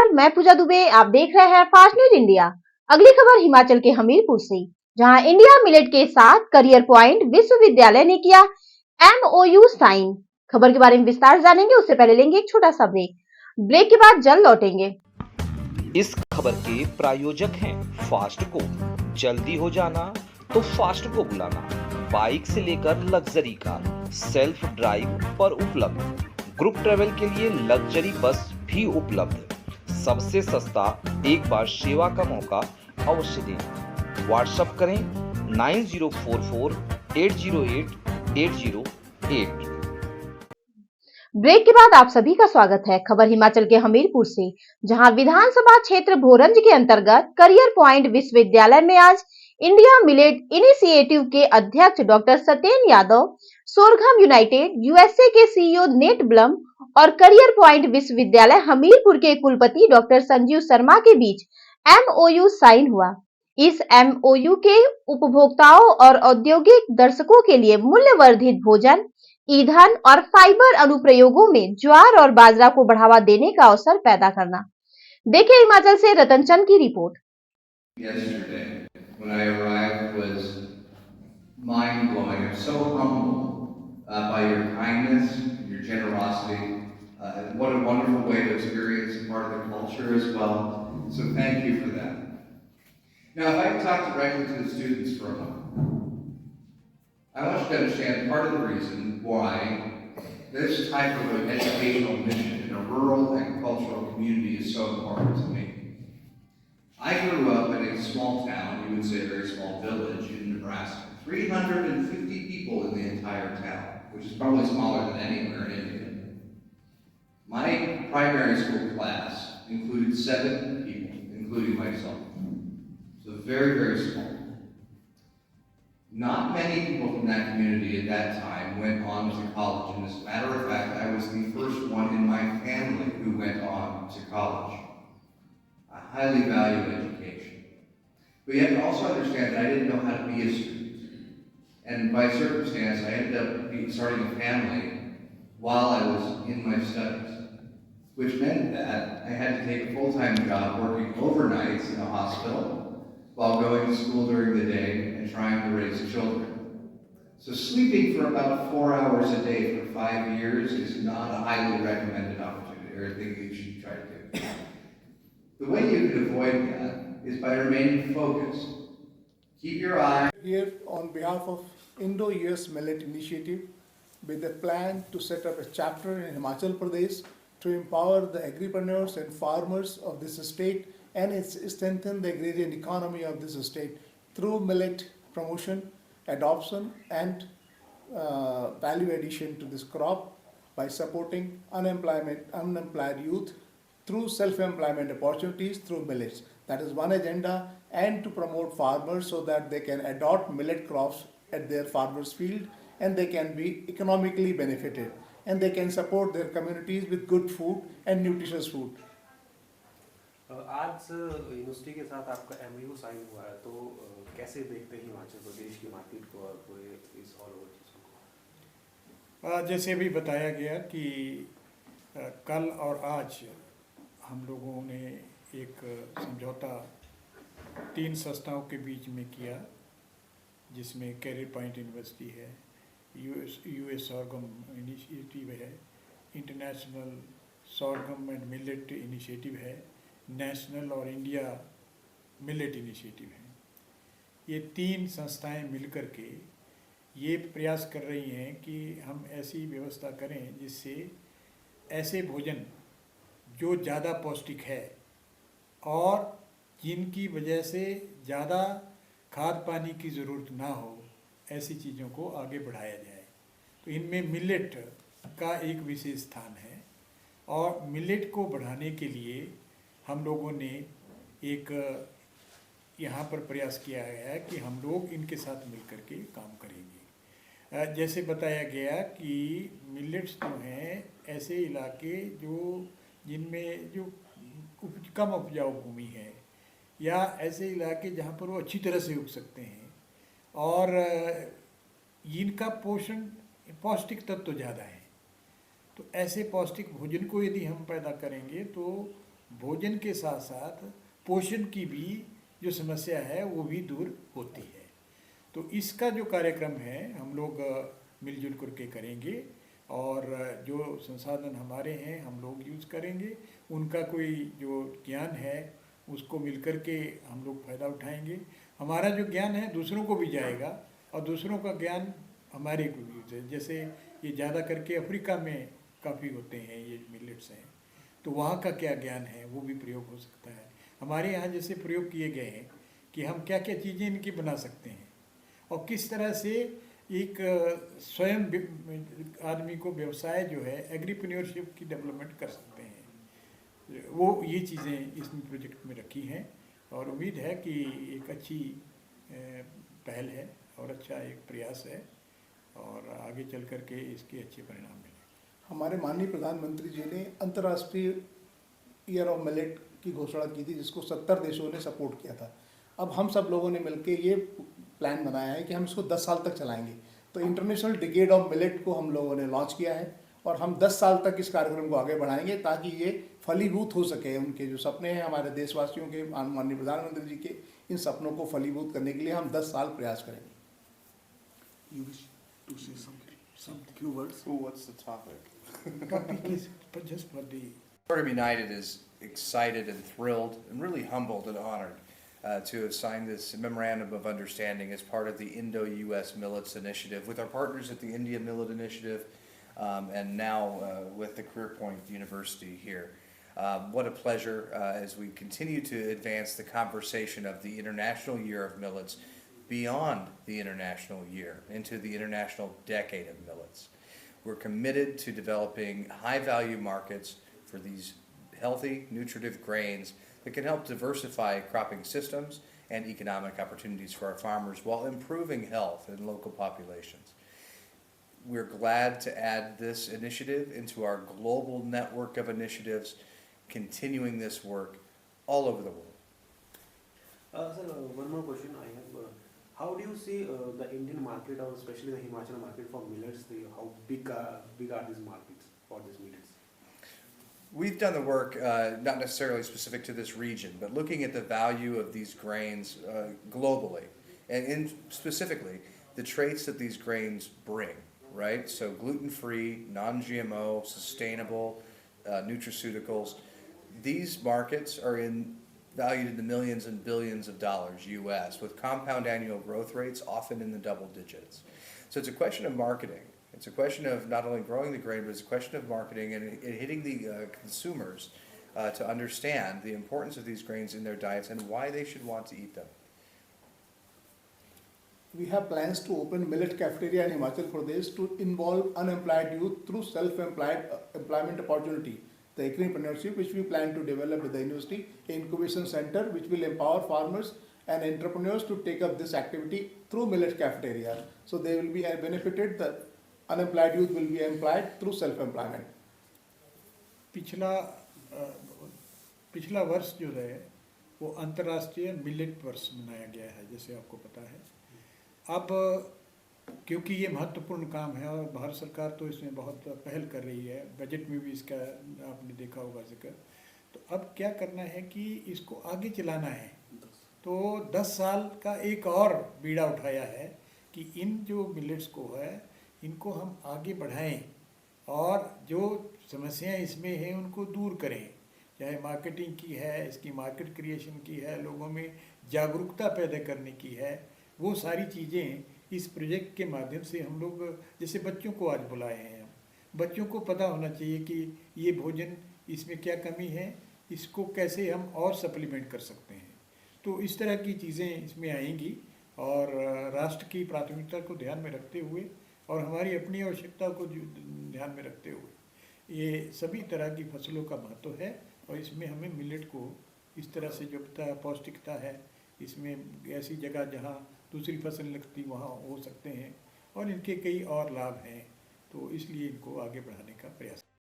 नमस्कार, मैं पूजा दुबे। आप देख रहे हैं फास्ट न्यूज इंडिया। अगली खबर हिमाचल के हमीरपुर से, जहां इंडिया मिलेट के साथ करियर पॉइंट विश्वविद्यालय ने किया एमओयू साइन। खबर के बारे में विस्तार जानेंगे, उससे पहले लेंगे एक छोटा सा ब्रेक के बाद जल्द लौटेंगे। इस खबर के प्रायोजक हैं फास्ट को। जल्दी हो जाना तो फास्ट को बुलाना। बाइक से लेकर लग्जरी कार सेल्फ ड्राइव पर उपलब्ध। ग्रुप ट्रेवल के लिए लग्जरी बस भी उपलब्ध। सबसे सस्ता एक बार सेवा का मौका अवश्य दें। व्हाट्सएप करें 9044808808। ब्रेक के बाद आप सभी का स्वागत है। खबर हिमाचल के हमीरपुर से, जहां विधानसभा क्षेत्र भोरंज के अंतर्गत करियर पॉइंट विश्वविद्यालय में आज इंडिया मिलेट इनिशिएटिव के अध्यक्ष डॉक्टर सत्येन यादव, सोरगम यूनाइटेड यूएसए के सीईओ नेट ब्लम और करियर पॉइंट विश्वविद्यालय हमीरपुर के कुलपति डॉक्टर संजीव शर्मा के बीच एमओयू साइन हुआ। इस एमओयू के उपभोक्ताओं और औद्योगिक दर्शकों के लिए मूल्यवर्धित भोजन, ईंधन और फाइबर अनुप्रयोगों में ज्वार और बाजरा को बढ़ावा देने का अवसर पैदा करना। देखिए हिमाचल से रतन चंद की report. Yesterday, when I arrived, was mind-blowing. I'm so humbled by your kindness and your generosity. What a wonderful way to experience part of the culture as well. So thank you for that. Now, if I can talk directly to the students for a moment, I want you to understand part of the reason why this type of an educational mission in a rural and cultural community is so important to me. I grew up in a small town, you would say a very small village in Nebraska. 350 people in the entire town, which is probably smaller than anywhere in India. My primary school class included 7 people, including myself. So very, very small. Not many people from that community at that time went on to college. And as a matter of fact, I was the first one in my family who went on to college. I highly value education. But you have to also understand that I didn't know how to be a student. And by circumstance, I ended up starting a family while I was in my studies, which meant that I had to take a full-time job working overnights in a hospital while going to school during the day and trying to raise children. So sleeping for about 4 hours a day for 5 years is not a highly recommended opportunity or a thing you should try to do. The way you can avoid that is by remaining focused. Keep your eye here on behalf of Indo-US Millet Initiative with a plan to set up a chapter in Himachal Pradesh to empower the agripreneurs and farmers of this state and strengthen the agrarian economy of this state through millet promotion, adoption and value addition to this crop by supporting unemployed youth through self-employment opportunities through millets. That is one agenda, and to promote farmers so that they can adopt millet crops at their farmers' field and they can be economically benefited and they can support their communities with good food and nutritious food. आज university के साथ आपका MOU sign हुआ है, तो कैसे देखते हैं हिमाचल प्रदेश की मार्केट को और पूरे इस ऑल ओवर चीज़ों को? जैसे भी बताया गया कि कल और आज हम लोगों ने एक समझौता 3 संस्थाओं के बीच में किया, जिसमें कैरियर पॉइंट यूनिवर्सिटी है, यूएस सॉरगम इनिशिएटिव है, इंटरनेशनल सॉरगम एंड मिलेट इनिशिएटिव है, नेशनल और इंडिया मिलेट इनिशिएटिव है। ये 3 संस्थाएं मिलकर के ये प्रयास कर रही हैं कि हम ऐसी व्यवस्था करें जिससे ऐसे भोजन जो ज़्यादा पौष्टिक है और जिनकी वजह से ज़्यादा खाद पानी की ज़रूरत ना हो, ऐसी चीज़ों को आगे बढ़ाया जाए। तो इनमें मिलेट का एक विशेष स्थान है और मिलेट को बढ़ाने के लिए हम लोगों ने एक यहाँ पर प्रयास किया है कि हम लोग इनके साथ मिलकर के काम करेंगे। जैसे बताया गया कि मिलेट्स जो हैं ऐसे इलाके जिनमें जो कम उपजाऊ भूमि है या ऐसे इलाके जहाँ पर वो अच्छी तरह से उग सकते हैं और इनका पोषण पौष्टिक तत्व तो ज़्यादा है, तो ऐसे पौष्टिक भोजन को यदि हम पैदा करेंगे तो भोजन के साथ साथ पोषण की भी जो समस्या है वो भी दूर होती है। तो इसका जो कार्यक्रम है हम लोग मिलजुल करके करेंगे और जो संसाधन हमारे हैं हम लोग यूज़ करेंगे, उनका कोई जो ज्ञान है उसको मिलकर के हम लोग फ़ायदा उठाएंगे। हमारा जो ज्ञान है दूसरों को भी जाएगा और दूसरों का ज्ञान हमारे को भी यूज़ है। जैसे ये ज़्यादा करके अफ्रीका में काफ़ी होते हैं ये मिलेट्स हैं, तो वहाँ का क्या ज्ञान है वो भी प्रयोग हो सकता है। हमारे यहाँ जैसे प्रयोग किए गए हैं कि हम क्या क्या चीज़ें इनकी बना सकते हैं और किस तरह से एक स्वयं आदमी को व्यवसाय जो है एग्रीप्रेन्योरशिप की डेवलपमेंट कर सकते हैं, वो ये चीज़ें इसमें प्रोजेक्ट में रखी हैं और उम्मीद है कि एक अच्छी पहल है और अच्छा एक प्रयास है और आगे चल कर के इसके अच्छे परिणाम मिलें। हमारे माननीय प्रधानमंत्री जी ने अंतर्राष्ट्रीय ईयर ऑफ मिलेट की घोषणा की थी जिसको 70 देशों ने सपोर्ट किया था। अब हम सब लोगों ने मिलकर ये प्लान बनाया है कि हम इसको 10 साल तक चलाएंगे। तो इंटरनेशनल डिकेड ऑफ मिलेट को हम लोगों ने लॉन्च किया है और हम 10 साल तक इस कार्यक्रम को आगे बढ़ाएंगे ताकि ये फलीभूत हो सके। उनके जो सपने हैं हमारे देशवासियों के, माननीय प्रधानमंत्री जी के, इन सपनों को फलीभूत करने के लिए हम 10 साल प्रयास करेंगे। You wish to say some few words? Ooh, what's the topic? Topic is just for the Program United is excited and thrilled and really humbled and honored to have signed this memorandum of understanding as part of the Indo-US Millets Initiative with our partners at the India Millet Initiative and now with the Career Point University here. What a pleasure as we continue to advance the conversation of the International Year of Millets beyond the International Year into the International Decade of Millets. We're committed to developing high-value markets for these healthy, nutritive grains that can help diversify cropping systems and economic opportunities for our farmers while improving health in local populations. We're glad to add this initiative into our global network of initiatives, continuing this work all over the world. Sir, one more question I have. How do you see the Indian market or especially the Himachal market for millets? How big are these markets for these millets? We've done the work, not necessarily specific to this region, but looking at the value of these grains globally, and specifically the traits that these grains bring, right? So gluten-free, non-GMO, sustainable, nutraceuticals. These markets are valued in the millions and billions of dollars US, with compound annual growth rates often in the double digits. So it's a question of marketing. It's a question of not only growing the grain, but it's a question of marketing and hitting the consumers to understand the importance of these grains in their diets and why they should want to eat them. We have plans to open millet cafeteria in Himachal Pradesh to involve unemployed youth through self-employment opportunity. The entrepreneurship which we plan to develop with the university, incubation center which will empower farmers and entrepreneurs to take up this activity through millet cafeteria. So they will be benefited, the unemployed youth will be employed through self-employment. पिछला वर्ष जो है वो अंतर्राष्ट्रीय millet वर्ष मनाया गया है, जैसे आपको पता है। अब क्योंकि ये महत्वपूर्ण काम है और भारत सरकार तो इसमें बहुत पहल कर रही है, बजट में भी इसका आपने देखा होगा जिक्र, तो अब क्या करना है कि इसको आगे चलाना है। तो 10 साल का एक और बीड़ा उठाया है कि इन जो मिलेट्स को है इनको हम आगे बढ़ाएं और जो समस्याएं इसमें हैं उनको दूर करें, चाहे मार्केटिंग की है, इसकी मार्केट क्रिएशन की है, लोगों में जागरूकता पैदा करने की है, वो सारी चीज़ें इस प्रोजेक्ट के माध्यम से हम लोग, जैसे बच्चों को आज बुलाए हैं, हम बच्चों को पता होना चाहिए कि ये भोजन इसमें क्या कमी है, इसको कैसे हम और सप्लीमेंट कर सकते हैं। तो इस तरह की चीज़ें इसमें आएंगी और राष्ट्र की प्राथमिकता को ध्यान में रखते हुए और हमारी अपनी आवश्यकता को ध्यान में रखते हुए ये सभी तरह की फसलों का महत्व है और इसमें हमें मिलेट को इस तरह से जो पौष्टिकता है, इसमें ऐसी जगह जहाँ दूसरी फसल लगती वहाँ हो सकते हैं और इनके कई और लाभ हैं, तो इसलिए इनको आगे बढ़ाने का प्रयास